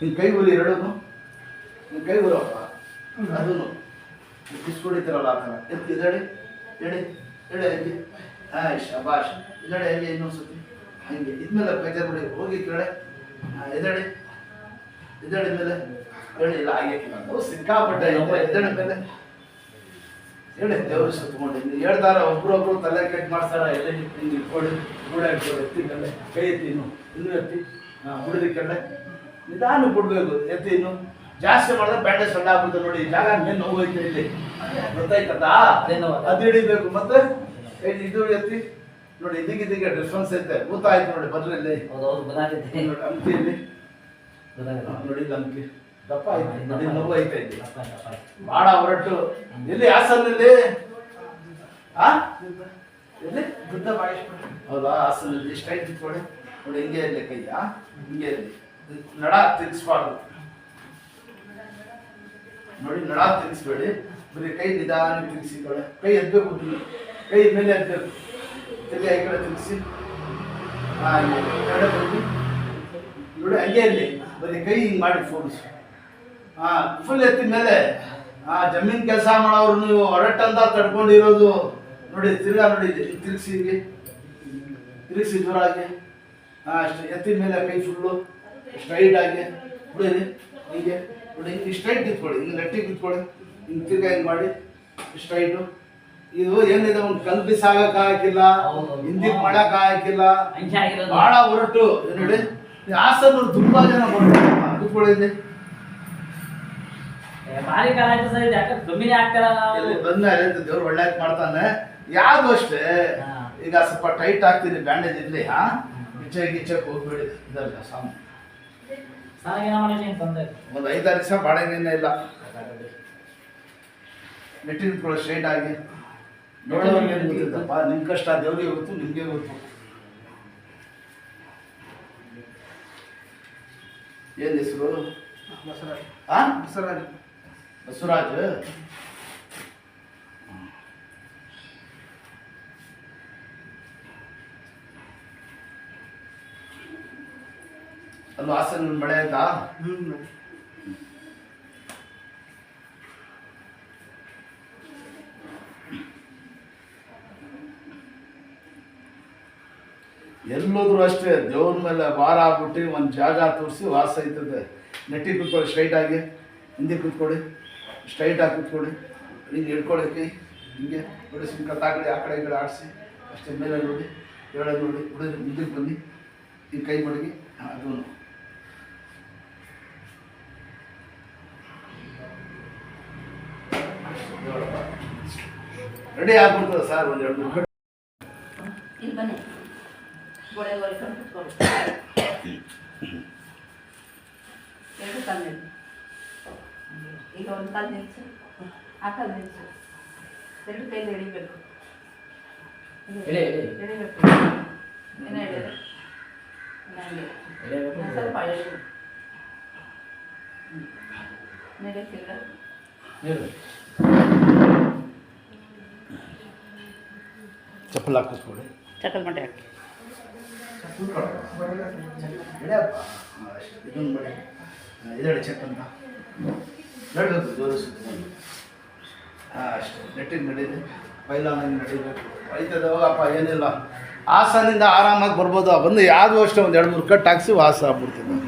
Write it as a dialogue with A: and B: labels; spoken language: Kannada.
A: ನಿನ್ನ ಕೈ ಉರಿ ಎರಡೂ ನಿನ್ನ ಕೈ ಉರಪ್ಪ ಅದೂ ಬಿಸ್ ಕುಡಿತೀರಲ್ಲ ಆ ಥರ ಎತ್ತಿ ಎದಡಿ ಎಡೆ ಎಡೆ ಹಂಗೆ ಹಾಂ ಶಬಾಷ್ ಎದಡೆ ಹಂಗೆ ಇನ್ನೊಂದು ಸತಿ ಹಂಗೆ ಇದ್ಮೇಲೆ ಬೇಜಾರು ಬಿಡಿ ಹೋಗಿ ಕೆಳಗೆ ಎದಡಿ ಎದಡಿ ಮೇಲೆ ಹೇಳಿ ಇಲ್ಲ ಹಾಗೆ ನಾವು ಸಿಕ್ಕಾಪಟ್ಟೆ ಎದಡಿ ಮೇಲೆ ಹೇಳಿ ದೇವ್ರ ಸುತ್ತಕೊಂಡು ಹೇಳ್ತಾರ ಒಬ್ರೊಬ್ರು ತಲೆ ಕೆಟ್ಟು ಮಾಡ್ತಾರ ಎಲೆ ಹಿಂಗೆ ಇಟ್ಕೊಳ್ಳಿ ಕೂಡ ಇಟ್ಕೊಳ್ಳಿ ಎತ್ತಿ ಮೇಲೆ ಕೈ ಎತ್ತಿ ಇನ್ನೂ ಎತ್ತಿ ಹುಡುಗಿ ಕಡೆ ನಿಧಾನ ಬಿಡ್ಬೇಕು ಎತ್ತಿ ಇನ್ನು ಜಾಸ್ತಿ ಮಾಡಿದ್ರೆ ಬ್ಯಾಂಡೇಜ್ ಸಣ್ಣ ಆಗ್ಬಿಡುತ್ತೆ ನೋಡಿ ಜಾಗ ಏನು ನೋವು ಐತೆ ಇಲ್ಲಿ ಗೊತ್ತಾಯ್ತದಾ ಅದು ಹಿಡಿಬೇಕು ಮತ್ತೆ ಇದು ಎತ್ತಿ ನೋಡಿ ಇದಕ್ಕೆ ಡಿಫ್ರೆನ್ಸ್ ಐತೆ ಗೊತ್ತಾಯ್ತು ನೋಡಿ ಬರ್ರಿ ಇಲ್ಲಿ ನೋಡಿ ಅಂಕಿಯಲ್ಲಿ ನೋಡಿ ಅಂಕಿ ದಪ್ಪ ಐತೆ ನೋಡಿ ನೋವು ಐತೆ ಇಲ್ಲಿ ಭಾಳ ಹೊರಟು ಎಲ್ಲಿ ಹಾಸನಲ್ಲಿ ಎಲ್ಲಿ ಹೌದಾ ಹಾಸನಲ್ಲಿ ಸ್ಟ್ರೈಟ್ ಇಟ್ಕೊಳ್ಳಿ ನೋಡಿ ಹಿಂಗೆ ಇರಲಿ ಕೈಯ ಹಿಂಗೆ ಇರಲಿ ನಡ ತಿರ್ಗಿಸ್ಬಾರ್ದು ನೋಡಿ ನಡ ತಿರ್ಗಿಸ್ಬೇಡಿ ಬರೀ ಕೈ ನಿಧಾನ ತಿರ್ಗಿಸಿಕೊಳ್ಳಿ ಕೈ ಎತ್ತಬೇಕು ಕೈ ಮೇಲೆ ಎತ್ತಬೇಕು ತಲೆ ಈ ಕಡೆ ತಿರ್ಗಿಸಿ ಕಡೆ ಬಂದು ನೋಡಿ ಹಂಗೆ ಇರಲಿ ಬರೀ ಕೈ ಹಿಂಗೆ ಮಾಡಿ ಫೋರ್ಸ್ ಫುಲ್ ಎತ್ತಿದ ಮೇಲೆ ಜಮೀನು ಕೆಲಸ ಮಾಡೋರು ನೀವು ಹೊರಟಂತ ತಡ್ಕೊಂಡಿರೋದು ನೋಡಿ ತಿರ್ಗಾ ನೋಡಿ ತಿರ್ಗಿಸಿ ಹಿಂಗೆ ತಿರ್ಗಿಸಿ ಜೋರಾಗಿ ಅಷ್ಟೇ ಎತ್ತಿದ ಮೇಲೆ ಕೈ ಫುಲ್ಲು ಸ್ಟ್ರೈಟ್ ಆಗಿ ಬಿಡಿರಿ ಹೀಗೆ ನೋಡಿ ಹಿಂಗೆ ಸ್ಟ್ರೈಟ್ ಇಟ್ಕೊಳ್ಳಿ ಹಿಂಗೆ ಗಟ್ಟಿಗೆ ಇಟ್ಕೊಳ್ಳಿ ಹಿಂಗೆ ತಿರ್ಗಾ ಹಿಂಗೆ ಮಾಡಿ ಸ್ಟ್ರೈಟು ಇದು ಏನಿದೆ ಒಂದು ಕಲ್ಪಿಸ್ ಆಗಕ್ಕಾಗಿಲ್ಲ ಹಿಂದಿಗೆ ಮಾಡಕ್ಕಾಗಿಲ್ಲ ಭಾಳ ಹೊರಟು ನೋಡಿ ಹಾಸನ ತುಂಬಾ ಜನ ಬರ್ತಾರೆ ಬಂದ್ಮೇಲೆ ದೇವ್ರು ಒಳ್ಳೆ ಮಾಡ್ತಾನೆ ಯಾವ್ದು ಅಷ್ಟೇ ಈಗ ಸ್ವಲ್ಪ ಟೈಟ್ ಆಗ್ತೀನಿ ಬ್ಯಾಂಡೇಜ್ ಇರ್ಲಿ ಗಿಚ್ಚಕ್ಕೆ ಹೋಗ್ಬೇಡಿ ಇದಲ್ಲ ಸಾಮು ಒಂದು 5-6 ದಿವಸ ಬಾಳೆನೇನೇ ಇಲ್ಲ ನೆಟ್ಟಿನ ಸ್ಟ್ರೈಟ್ ಆಗಿ ನೋಡೋರಿಗೆ ಏನು ಗೊತ್ತಿದ್ದಪ್ಪ ನಿಮ್ಮ ಕಷ್ಟ ದೇವ್ರಿಗೆ ಗೊತ್ತು ನಿಮಗೆ ಗೊತ್ತು ಏನು ಹೆಸರು ಬಸವರಾಜ್ ಬಸವರಾಜ್ ಅಲ್ಲೂ ಹಾಸನ ಮಳೆ ಆಯ್ತಾ ಎಲ್ಲೋದ್ರು ಅಷ್ಟೇ ದೇವ್ರ ಮೇಲೆ ಭಾರ ಆಗ್ಬಿಟ್ಟು ಒಂದು ಜಾಗ ತೋರಿಸಿ ವಾಸ ಐತದೆ ನೆಟ್ಟಿ ಕೂತ್ಕೊಳ್ಳಿ ಸ್ಟ್ರೈಟ್ ಆಗಿ ಹಿಂದೆ ಕೂತ್ಕೊಳ್ಳಿ ಸ್ಟ್ರೈಟ್ ಆಗಿ ಕೂತ್ಕೊಳ್ಳಿ ಹಿಂಗೆ ಹಿಡ್ಕೊಳ್ಳಿ ಕೈ ಹಿಂಗೆ ಬಿಡಿಸಿ ಕತ್ತಾಕಡೆ ಆ ಕಡೆ ಈ ಕಡೆ ಆಡಿಸಿ ಅಷ್ಟೇ ಮೇಲೆ ನೋಡಿ ಹೇಳೋದು ನೋಡಿ ಬಿಡಿದ್ರೆ ಮುಂದಕ್ಕೆ ಬನ್ನಿ ಈ ಕೈ ಮಡಗಿ ಅದೂ ರೆಡಿ ಆಗ್ಬಿಡ್ತದೆ ಸರ್ ಒಂದು 2-3 ಗಂಟೆ
B: ಇಲ್ಲಿ ಬನ್ನಿ ಗೋಡೆ ಕೂತ್ಕೊಳ್ಳಿ ಎರಡು ಕಾಲು ನಿಲ್ಸು ಈಗ ಒಂದು ಕಾಲು ನಿಲ್ಸು ಆ ಕಾಲು ನಿಲ್ಸು ಎರಡು ಕೈಲಿ ಎಳಿಬೇಕು ಎಳಿಬೇಕು ಏನ ಎಳೆದ್ರೆ ಸ್ವಲ್ಪ ಎಳೆದು ನಡೆಸಿಲ್ಲ
A: ಚಪ್ಪಲ್ ಹಾಕಿಸ್ಕೊಳ್ಳಿ
B: ಚಕ್ಕಲ್ ಮಟ್ಟೆ ಹಾಕಿ
A: ಇದೊಂದು ಮಾಡಿ ಇದೆರಡು ಚೆಕ್ ಅಂತ ನಡೀಬೇಕು ಜೋರು ಸುತ್ತಕೊಂಡು ಅಷ್ಟೇ ನೆಟ್ಟಿಗೆ ನಡೀಲಿ ಪೈಲಾನಲ್ಲಿ ನಡೀಬೇಕು ಐತದ ಹೋಗಪ್ಪ ಏನಿಲ್ಲ ಹಾಸನಿಂದ ಆರಾಮಾಗಿ ಬರ್ಬೋದು ಬಂದು ಯಾವುದು ಅಷ್ಟೇ ಒಂದು 2-3 ಕಟ್ ಹಾಕ್ಸಿ ವಾಸ ಆಗ್ಬಿಡ್ತೀನಿ